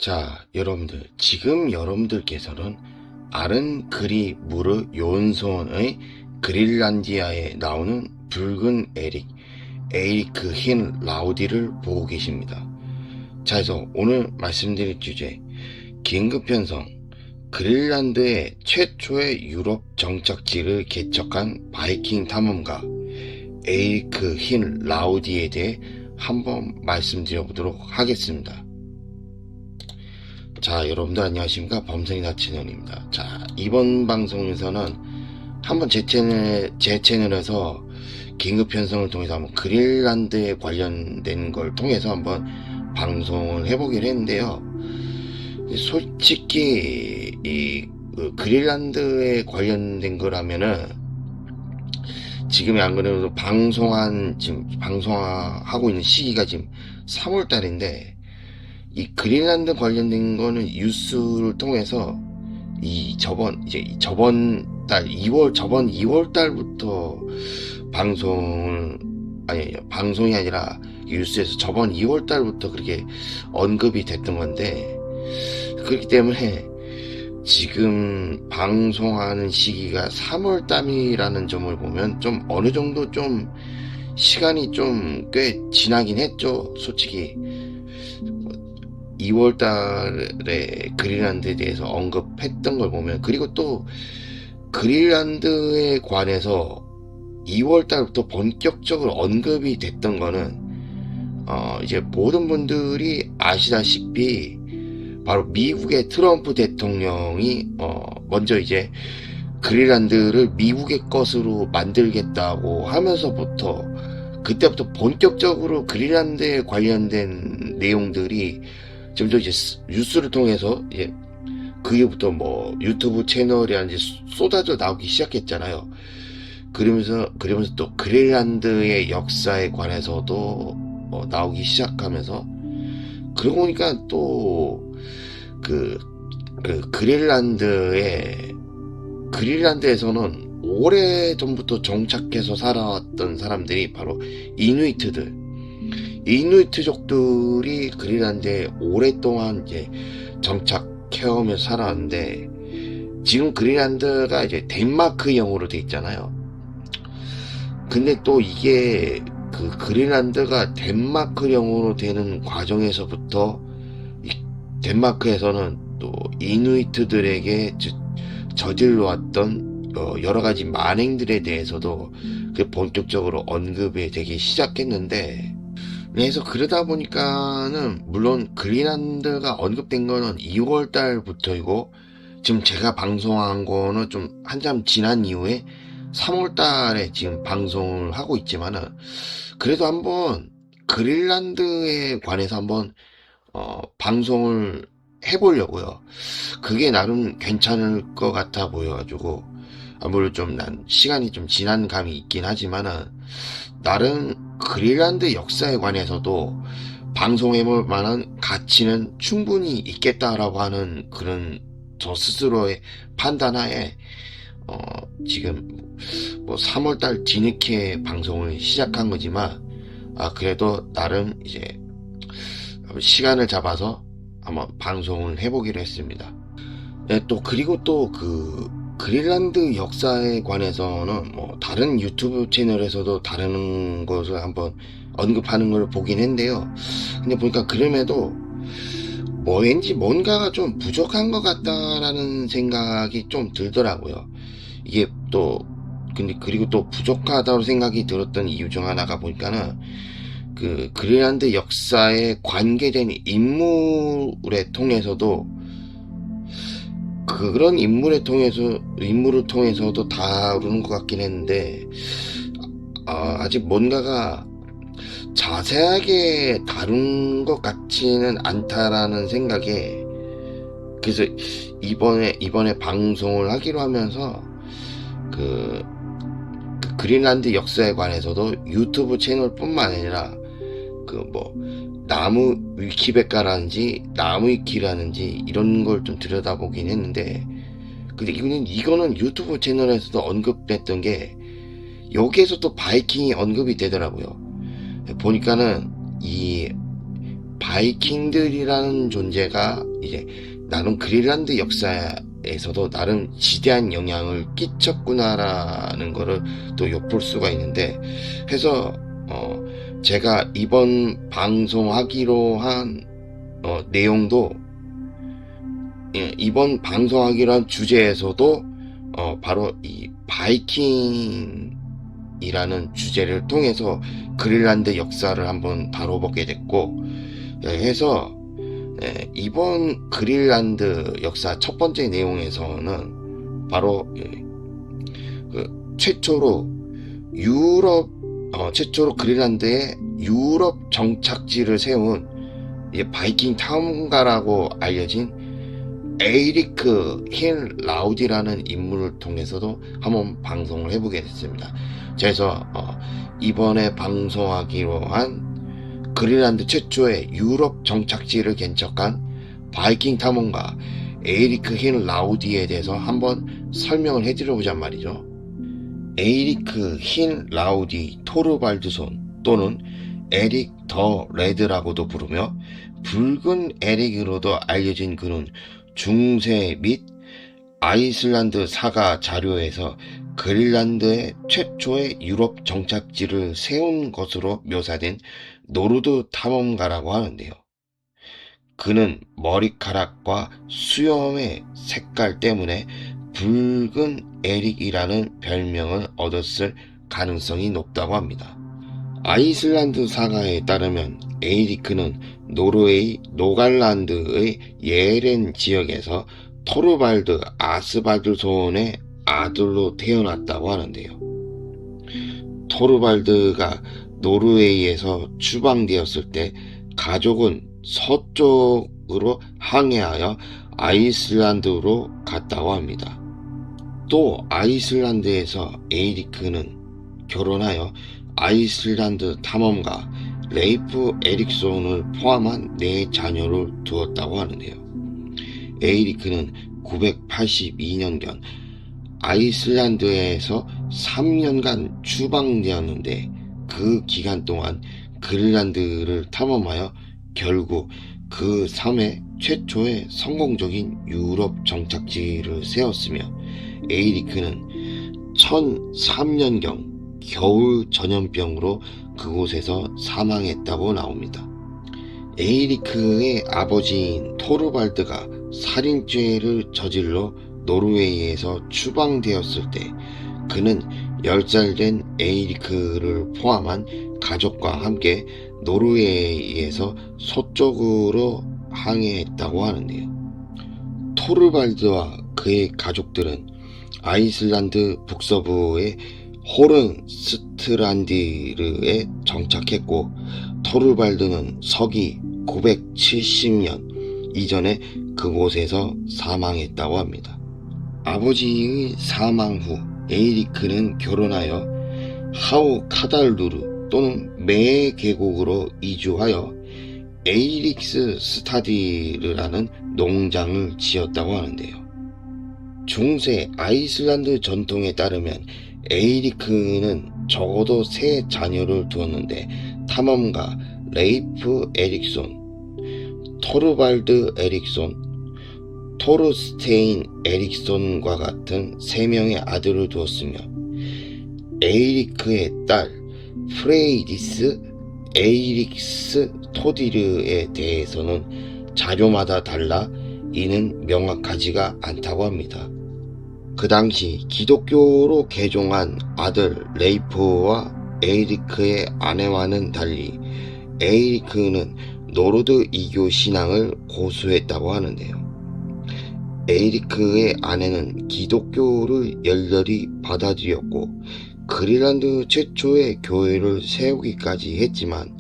자, 여러분들, 지금 여러분들께서는 아른크리무르 요은소원의 그린란디아에 나오는 붉은 에리크 흰 라우디를 보고 계십니다. 자, 그래서 오늘 말씀드릴 주제, 긴급편성, 그린란드의 최초의 유럽 정착지를 개척한 바이킹 탐험가 에리크 흰 라우디에 대해 한번 말씀드려 보도록 하겠습니다. 자, 여러분들 안녕하십니까? 범생이나 채널입니다. 자, 이번 방송에서는 한번 제 채널에서 긴급 편성을 통해서 한번 그린란드에 관련된 걸 통해서 한번 방송을 해보긴 했는데요. 솔직히 이 그린란드에 관련된 거라면은 지금이 안 그래도 방송하고 있는 시기가 지금 3월 달인데, 이 그린란드 관련된 거는 뉴스를 통해서 저번 2월 달부터 방송이 아니라 뉴스에서 저번 2월 달부터 그렇게 언급이 됐던 건데, 그렇기 때문에 지금 방송하는 시기가 3월 달이라는 점을 보면 좀 어느 정도 좀 시간이 좀 꽤 지나긴 했죠. 솔직히 2월 달에 그린란드에 대해서 언급했던 걸 보면, 그리고 또 그린란드에 관해서 2월 달부터 본격적으로 언급이 됐던 거는 이제 모든 분들이 아시다시피 바로 미국의 트럼프 대통령이 먼저 이제 그린란드를 미국의 것으로 만들겠다고 하면서부터, 그때부터 본격적으로 그린란드에 관련된 내용들이 점점 이제 뉴스를 통해서 이제 그 이후부터 뭐 유튜브 채널이라든지 쏟아져 나오기 시작했잖아요. 그러면서 또 그린란드의 역사에 관해서도 나오기 시작하면서, 그러고 보니까 또 그린란드에서는 오래 전부터 정착해서 살아왔던 사람들이 바로 이누이트족들이 그린란드에 오랫동안 이제 정착해오며 살아왔는데, 지금 그린란드가 이제 덴마크형으로 돼 있잖아요. 근데 또 이게 그린란드가 덴마크형으로 되는 과정에서부터 덴마크에서는 또 이누이트들에게 저질러 왔던 여러 가지 만행들에 대해서도 본격적으로 언급이 되기 시작했는데, 그래서 그러다 보니까는 물론 그린란드가 언급된 거는 2월 달부터이고, 지금 제가 방송한 거는 좀 한참 지난 이후에 3월 달에 지금 방송을 하고 있지만은, 그래도 한번 그린란드에 관해서 한번 방송을 해보려고요. 그게 나름 괜찮을 것 같아 보여가지고, 아무래도 좀 시간이 좀 지난 감이 있긴 하지만은, 나름 그린란드 역사에 관해서도 방송해볼 만한 가치는 충분히 있겠다라고 하는 그런 저 스스로의 판단하에 지금 뭐 3월달 뒤늦게 방송을 시작한 거지만, 그래도 나름 이제 시간을 잡아서 한번 방송을 해보기로 했습니다. 네, 또 그리고 또 그린란드 역사에 관해서는 뭐 다른 유튜브 채널에서도 다른 것을 한번 언급하는 걸 보긴 했는데요. 근데 보니까 그럼에도 왠지 뭔가가 좀 부족한 것 같다라는 생각이 좀 들더라고요. 이게 또 그리고 또 부족하다고 생각이 들었던 이유 중 하나가 보니까는 그린란드 역사에 관계된 인물에 통해서도, 그런 인물을 통해서도 다루는 것 같긴 했는데, 아직 뭔가가 자세하게 다룬 것 같지는 않다라는 생각에, 그래서 이번에 방송을 하기로 하면서 그린란드 역사에 관해서도 유튜브 채널뿐만 아니라 나무 위키백과라든지 나무 위키라든지 이런 걸 좀 들여다보긴 했는데, 근데 이거는 유튜브 채널에서도 언급됐던 게 여기에서 또 바이킹이 언급이 되더라고요. 보니까는 이 바이킹들이라는 존재가 이제 나름 그린란드 역사에서도 나름 지대한 영향을 끼쳤구나라는 거를 또 엿볼 수가 있는데, 그래서 제가 이번 방송하기로 한 내용도, 이번 방송하기로 한 주제에서도 바로 이 바이킹이라는 주제를 통해서 그린란드 역사를 한번 다뤄보게 됐고, 해서 이번 그린란드 역사 첫 번째 내용에서는 바로 최초로 그린란드에 유럽 정착지를 세운 바이킹 탐험가라고 알려진 에이리크 힐 라우디라는 인물을 통해서도 한번 방송을 해보게 됐습니다. 그래서 이번에 방송하기로 한 그린란드 최초의 유럽 정착지를 개척한 바이킹 탐험가 에이리크 힐 라우디에 대해서 한번 설명을 해드려보자 말이죠. 에이리크 힐 라우디 토르발드손 또는 에릭 더 레드라고도 부르며 붉은 에릭으로도 알려진 그는 중세 및 아이슬란드 사가 자료에서 그린란드의 최초의 유럽 정착지를 세운 것으로 묘사된 노르드 탐험가라고 하는데요. 그는 머리카락과 수염의 색깔 때문에 붉은 에릭이라는 별명을 얻었을 가능성이 높다고 합니다. 아이슬란드 사가에 따르면 에이리크는 노르웨이 노갈란드의 예렌 지역에서 토르발드 아스발드손의 아들로 태어났다고 하는데요. 토르발드가 노르웨이에서 추방되었을 때 가족은 서쪽으로 항해하여 아이슬란드로 갔다고 합니다. 또 아이슬란드에서 에이리크는 결혼하여 아이슬란드 탐험가 레이프 에릭손을 포함한 4자녀를 두었다고 하는데요. 에이리크는 982년경 아이슬란드에서 3년간 추방되었는데 그 기간 동안 그린란드를 탐험하여 결국 그 섬에 최초의 성공적인 유럽 정착지를 세웠으며 에이리크는 1003년경 겨울 전염병으로 그곳에서 사망했다고 나옵니다. 에이리크의 아버지인 토르발드가 살인죄를 저질러 노르웨이에서 추방되었을 때 그는 10살 된 에이리크를 포함한 가족과 함께 노르웨이에서 서쪽으로 항해했다고 하는데요. 토르발드와 그의 가족들은 아이슬란드 북서부의 호른스트란디르에 정착했고 토르발드는 서기 970년 이전에 그곳에서 사망했다고 합니다. 아버지의 사망 후 에이리크는 결혼하여 하우 카달루르 또는 매 계곡으로 이주하여 에이릭스 스타디르라는 농장을 지었다고 하는데요. 중세 아이슬란드 전통에 따르면 에이리크는 적어도 3자녀를 두었는데 탐험가 레이프 에릭손, 토르발드 에릭손, 토르스테인 에릭손과 같은 3명의 아들을 두었으며 에이리크의 딸 프레이디스 에이릭스 토디르에 대해서는 자료마다 달라 이는 명확하지가 않다고 합니다. 그 당시 기독교로 개종한 아들 레이프와 에이리크의 아내와는 달리 에이리크는 노르드 이교 신앙을 고수했다고 하는데요. 에이리크의 아내는 기독교를 열렬히 받아들였고 그린란드 최초의 교회를 세우기까지 했지만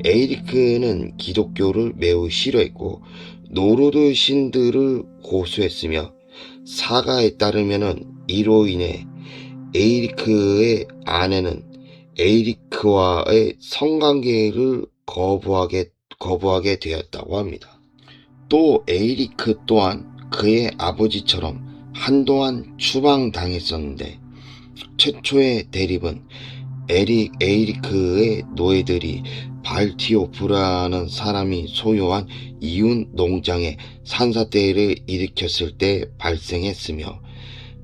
에이리크는 기독교를 매우 싫어했고 노르드 신들을 고수했으며 사가에 따르면 이로 인해 에이리크의 아내는 에이리크와의 성관계를 거부하게 되었다고 합니다. 또 에이리크 또한 그의 아버지처럼 한동안 추방당했었는데 최초의 대립은 에이리크의 노예들이 발티오프라는 사람이 소유한 이웃 농장에 산사태를 일으켰을 때 발생했으며,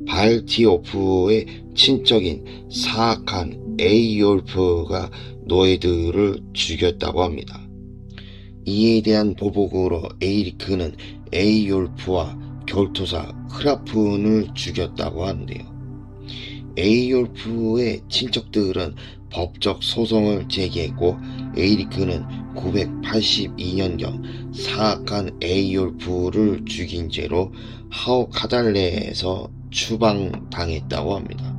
발티오프의 친척인 사악한 에이올프가 노예들을 죽였다고 합니다. 이에 대한 보복으로 에이리크는 에이올프와 결투사 흐라푼을 죽였다고 하는데요. 에이올프의 친척들은 법적 소송을 제기했고, 에이리크는 982년경 사악한 에이올프를 죽인 죄로 하오카달레에서 추방당했다고 합니다.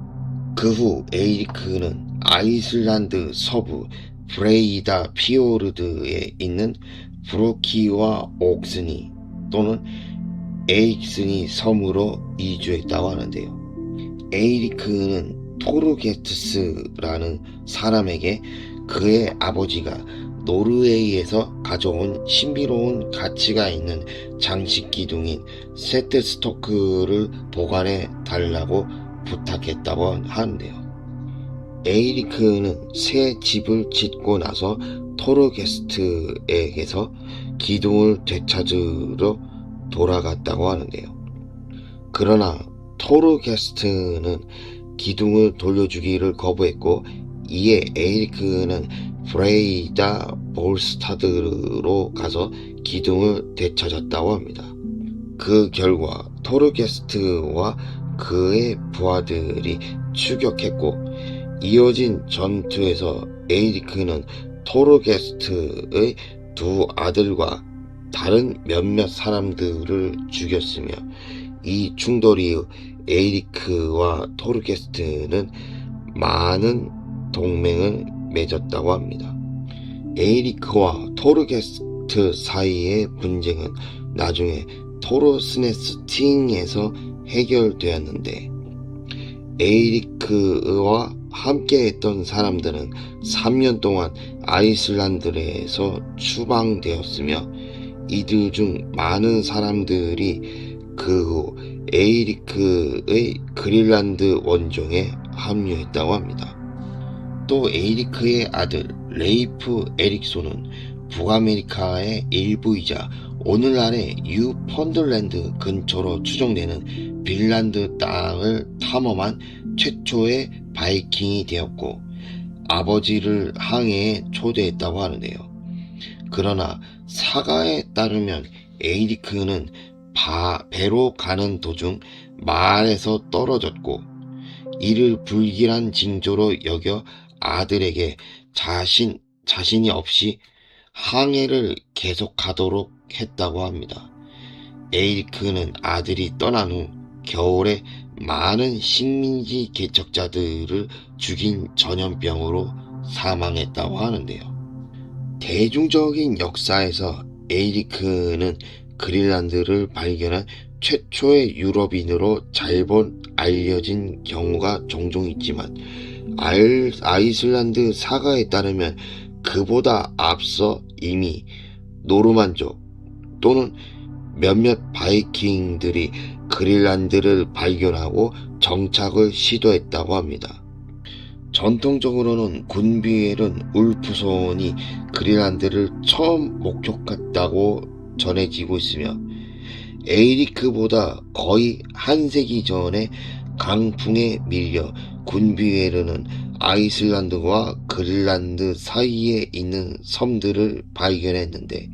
그 후 에이리크는 아이슬란드 서부 브레이다 피오르드에 있는 브로키와 옥스니 또는 에익스니 섬으로 이주했다고 하는데요. 에이리크는 토르게트스라는 사람에게 그의 아버지가 노르웨이에서 가져온 신비로운 가치가 있는 장식 기둥인 세트스토크를 보관해 달라고 부탁했다고 하는데요. 에이리크는 새 집을 짓고 나서 토르게스트에게서 기둥을 되찾으러 돌아갔다고 하는데요. 그러나 토르게스트는 기둥을 돌려주기를 거부했고, 이에 에이리크는 브레이다 볼스타드로 가서 기둥을 되찾았다고 합니다. 그 결과 토르게스트와 그의 부하들이 추격했고, 이어진 전투에서 에이리크는 토르게스트의 두 아들과 다른 몇몇 사람들을 죽였으며, 이 충돌 이후 에이리크와 토르게스트는 많은 동맹을 맺었다고 합니다. 에이리크와 토르게스트 사이의 분쟁은 나중에 토르스네스팅에서 해결되었는데, 에이리크와 함께했던 사람들은 3년 동안 아이슬란드에서 추방되었으며, 이들 중 많은 사람들이 그 후 에이리크의 그린란드 원종에 합류했다고 합니다. 또 에이리크의 아들 레이프 에릭소는 북아메리카의 일부이자 오늘날의 뉴펀들랜드 근처로 추정되는 빈란드 땅을 탐험한 최초의 바이킹이 되었고, 아버지를 항해에 초대했다고 하는데요. 그러나 사가에 따르면 에이리크는 배로 가는 도중 말에서 떨어졌고, 이를 불길한 징조로 여겨 아들에게 자신이 없이 항해를 계속하도록 했다고 합니다. 에이리크는 아들이 떠난 후 겨울에 많은 식민지 개척자들을 죽인 전염병으로 사망했다고 하는데요. 대중적인 역사에서 에이리크는 그린란드를 발견한 최초의 유럽인으로 잘못 알려진 경우가 종종 있지만, 아이슬란드 사가에 따르면 그보다 앞서 이미 노르만족 또는 몇몇 바이킹들이 그린란드를 발견하고 정착을 시도했다고 합니다. 전통적으로는 군비엘은 울프손이 그린란드를 처음 목격했다고 전해지고 있으며, 에이리크보다 거의 한 세기 전에 강풍에 밀려 군비에르는 아이슬란드와 그린란드 사이에 있는 섬들을 발견했는데,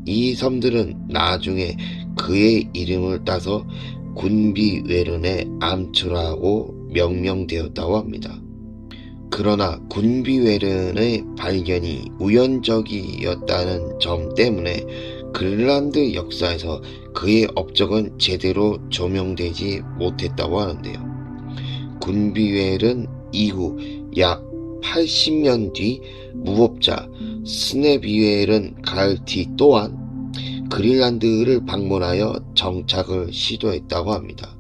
이 섬들은 나중에 그의 이름을 따서 군비웨른의 암초라고 명명되었다고 합니다. 그러나 군비웨른의 발견이 우연적이었다는 점 때문에 그린란드 역사에서 그의 업적은 제대로 조명되지 못했다고 하는데요. 군비웰은 이후 약 80년 뒤 무법자 스네비웰은 갈티 또한 그린란드를 방문하여 정착을 시도했다고 합니다.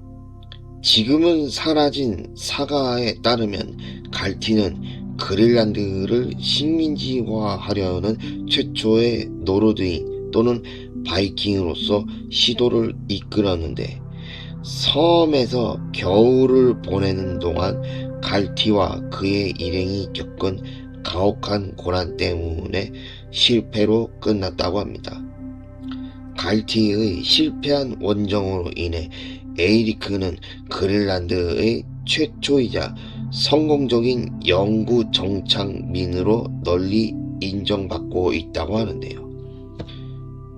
지금은 사라진 사가에 따르면 갈티는 그린란드를 식민지화하려는 최초의 노르드인 또는 바이킹으로서 시도를 이끌었는데, 섬에서 겨울을 보내는 동안 갈티와 그의 일행이 겪은 가혹한 고난 때문에 실패로 끝났다고 합니다. 갈티의 실패한 원정으로 인해 에이리크는 그린란드의 최초이자 성공적인 영구 정착민으로 널리 인정받고 있다고 하는데요.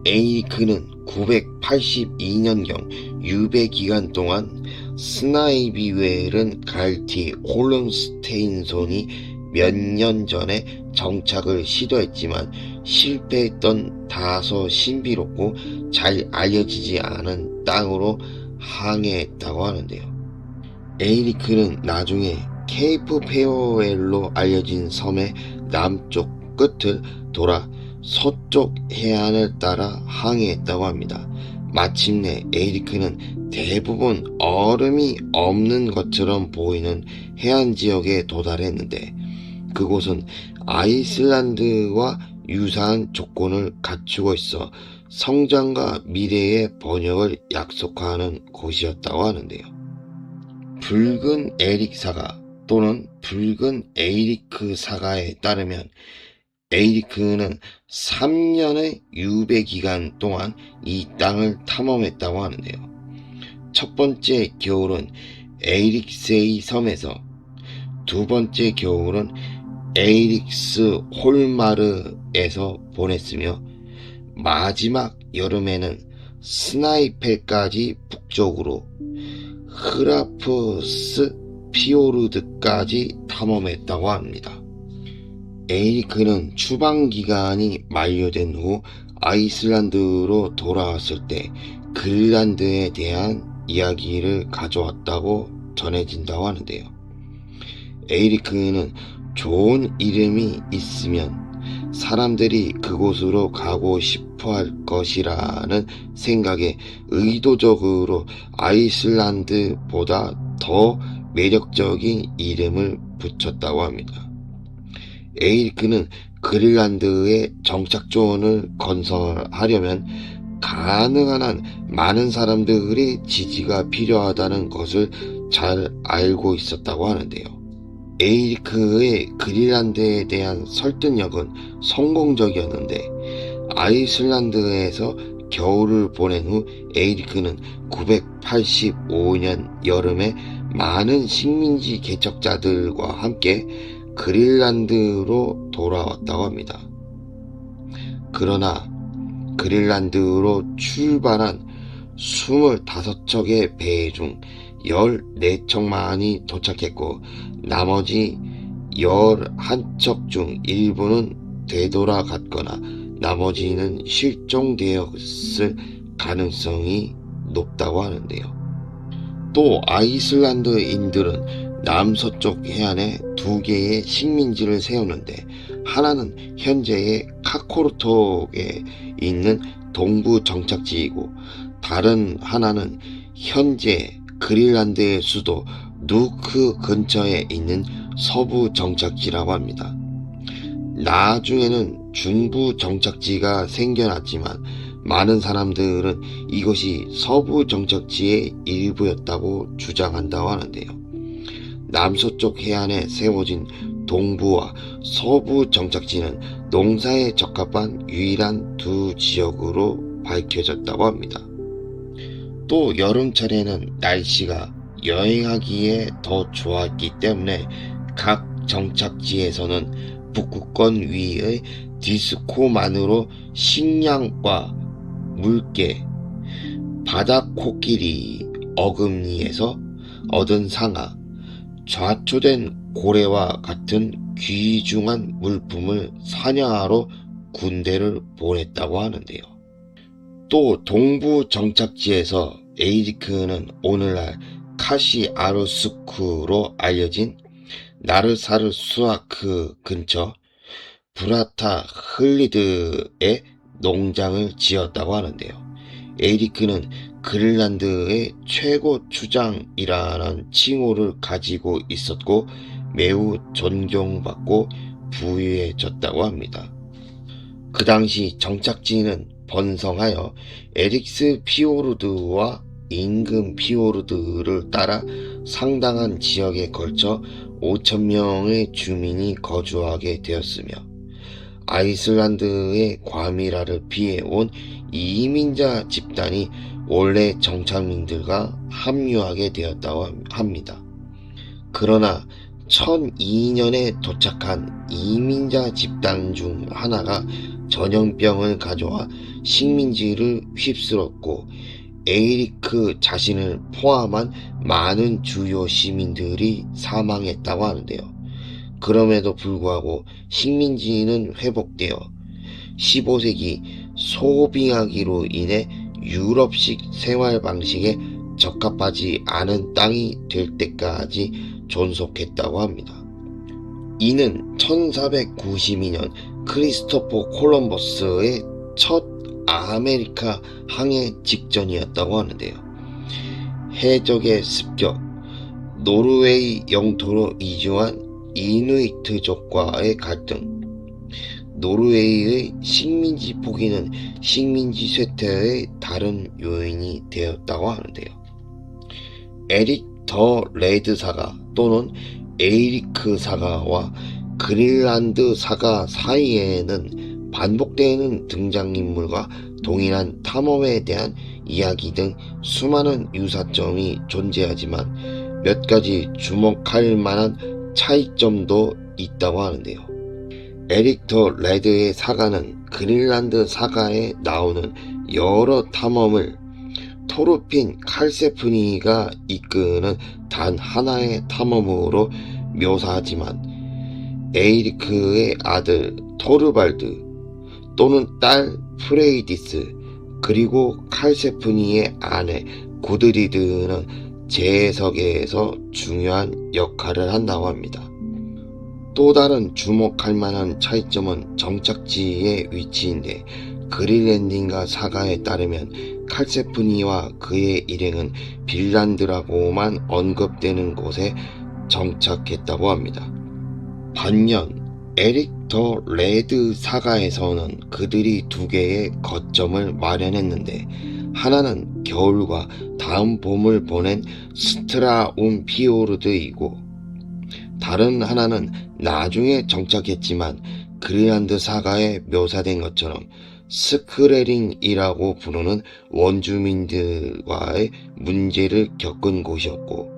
에이리크는 982년경 유배 기간 동안 스나이비웰은 갈티 홀른스테인손이 몇 년 전에 정착을 시도했지만 실패했던 다소 신비롭고 잘 알려지지 않은 땅으로 항해했다고 하는데요. 에이리크는 나중에 케이프 페어웰로 알려진 섬의 남쪽 끝을 돌아 서쪽 해안을 따라 항해했다고 합니다. 마침내 에이리크는 대부분 얼음이 없는 것처럼 보이는 해안 지역에 도달했는데 그곳은 아이슬란드와 유사한 조건을 갖추고 있어 성장과 미래의 번영을 약속하는 곳이었다고 하는데요. 붉은 에릭 사가 또는 붉은 에이리크 사가에 따르면 에이리크는 3년의 유배 기간 동안 이 땅을 탐험했다고 하는데요. 첫 번째 겨울은 에이릭세이 섬에서, 두 번째 겨울은 에이릭스 홀마르에서 보냈으며 마지막 여름에는 스나이펠까지 북쪽으로 흐라프스 피오르드까지 탐험했다고 합니다. 에이리크는 추방 기간이 만료된 후 아이슬란드로 돌아왔을 때 그린란드에 대한 이야기를 가져왔다고 전해진다고 하는데요. 에이리크는 좋은 이름이 있으면 사람들이 그곳으로 가고 싶어 할 것이라는 생각에 의도적으로 아이슬란드보다 더 매력적인 이름을 붙였다고 합니다. 에이리크는 그린란드의 정착존을 건설하려면 가능한 한 많은 사람들의 지지가 필요하다는 것을 잘 알고 있었다고 하는데요. 에이리크의 그린란드에 대한 설득력은 성공적이었는데 아이슬란드에서 겨울을 보낸 후 에이리크는 985년 여름에 많은 식민지 개척자들과 함께 그린란드로 돌아왔다고 합니다. 그러나 그린란드로 출발한 25척의 배 중 14척만이 도착했고 나머지 11척 중 일부는 되돌아갔거나 나머지는 실종되었을 가능성이 높다고 하는데요. 또 아이슬란드인들은 남서쪽 해안에 두 개의 식민지를 세웠는데 하나는 현재의 카코르톡에 있는 동부 정착지이고 다른 하나는 현재 그린란드의 수도 누크 근처에 있는 서부 정착지라고 합니다. 나중에는 중부 정착지가 생겨났지만 많은 사람들은 이것이 서부 정착지의 일부였다고 주장한다고 하는데요. 남서쪽 해안에 세워진 동부와 서부 정착지는 농사에 적합한 유일한 두 지역으로 밝혀졌다고 합니다. 또 여름철에는 날씨가 여행하기에 더 좋았기 때문에 각 정착지에서는 북극권 위의 디스코만으로 식량과 물개, 바다코끼리 어금니에서 얻은 상아, 좌초된 고래와 같은 귀중한 물품을 사냥하러 군대를 보냈다고 하는데요. 또 동부 정착지에서 에이리크는 오늘날 카시아르스크로 알려진 나르사르 수아크 근처 브라타 흘리드에 농장을 지었다고 하는데요. 에이리크는 그린란드의 최고 추장이라는 칭호를 가지고 있었고 매우 존경받고 부유해졌다고 합니다. 그 당시 정착지는 번성하여 에릭스 피오르드와 인근 피오르드를 따라 상당한 지역에 걸쳐 5,000명의 주민이 거주하게 되었으며 아이슬란드의 과밀화를 피해온 이민자 집단이 원래 정착민들과 합류하게 되었다고 합니다. 그러나 1002년에 도착한 이민자 집단 중 하나가 전염병을 가져와 식민지를 휩쓸었고 에이리크 자신을 포함한 많은 주요 시민들이 사망했다고 하는데요. 그럼에도 불구하고 식민지는 회복되어 15세기 소빙하기로 인해 유럽식 생활 방식에 적합하지 않은 땅이 될 때까지 존속했다고 합니다. 이는 1492년 크리스토퍼 콜럼버스의 첫 아메리카 항해 직전이었다고 하는데요. 해적의 습격, 노르웨이 영토로 이주한 이누이트족과의 갈등, 노르웨이의 식민지 포기는 식민지 쇠퇴의 다른 요인이 되었다고 하는데요. 에릭 더 레드 사가 또는 에이리크 사가와 그린란드 사가 사이에는 반복되는 등장인물과 동일한 탐험에 대한 이야기 등 수많은 유사점이 존재하지만 몇 가지 주목할 만한 차이점도 있다고 하는데요. 에릭 더 레드의 사가는 그린란드 사가에 나오는 여러 탐험을 토르핀 칼세프니가 이끄는 단 하나의 탐험으로 묘사하지만 에이리크의 아들 토르발드 또는 딸 프레이디스 그리고 칼세프니의 아내 구드리드는 재해석에서 중요한 역할을 한다고 합니다. 또 다른 주목할 만한 차이점은 정착지의 위치인데 그린랜딩과 사가에 따르면 칼세프니와 그의 일행은 빈란드라고만 언급되는 곳에 정착했다고 합니다. 반면 에릭 더 레드 사가에서는 그들이 두 개의 거점을 마련했는데 하나는 겨울과 다음 봄을 보낸 스트라움 피오르드이고 다른 하나는 나중에 정착했지만 그린란드 사가에 묘사된 것처럼 스크레링이라고 부르는 원주민들과의 문제를 겪은 곳이었고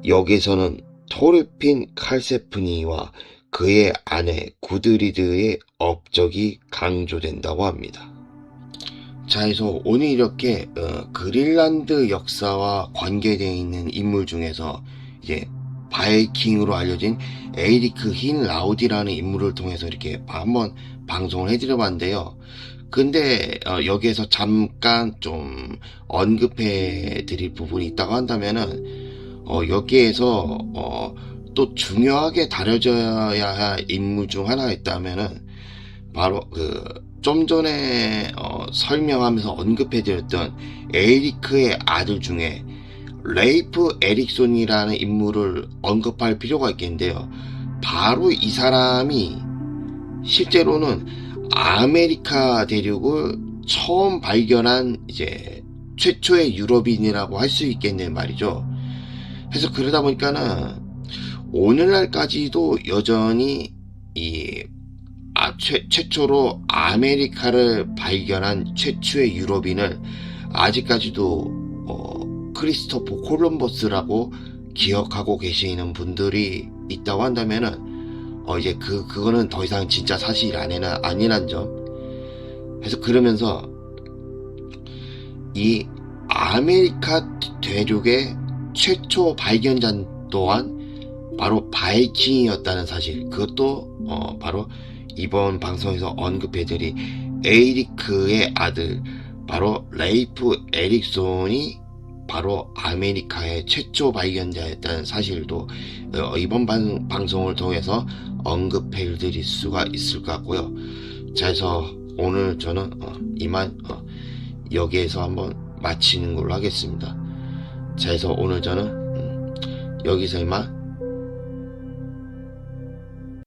여기서는 토르핀 칼세프니와 그의 아내 구드리드의 업적이 강조된다고 합니다. 자, 그래서 오늘 이렇게 그린란드 역사와 관계되어 있는 인물 중에서 이제 바이킹으로 알려진 에이리크 힌 라우디라는 인물을 통해서 이렇게 한번 방송을 해드려 봤는데요. 근데 여기에서 잠깐 좀 언급해 드릴 부분이 있다고 한다면은 여기에서 또 중요하게 다뤄져야 할 인물 중 하나가 있다면은 바로 좀 전에 설명하면서 언급해 드렸던 에이리크의 아들 중에 레이프 에릭손이라는 인물을 언급할 필요가 있겠는데요. 바로 이 사람이 실제로는 아메리카 대륙을 처음 발견한 이제 최초의 유럽인이라고 할 수 있겠네 말이죠. 그래서 그러다 보니까는 오늘날까지도 여전히 최초로 아메리카를 발견한 최초의 유럽인을 아직까지도 크리스토퍼 콜럼버스라고 기억하고 계시는 분들이 있다고 한다면은 이제 그거는 더 이상 진짜 사실이 아니란 점. 그래서 그러면서 이 아메리카 대륙의 최초 발견자 또한 바로 바이킹이었다는 사실, 그것도 바로 이번 방송에서 언급해드린 에이리크의 아들 바로 레이프 에릭손이 바로 아메리카의 최초 발견자였다는 사실도 이번 방송을 통해서 언급해 드릴 수가 있을 것 같고요. 자, 그래서 오늘 저는 이만 여기에서 한번 마치는 걸로 하겠습니다. 자, 그래서 오늘 저는 여기서 이만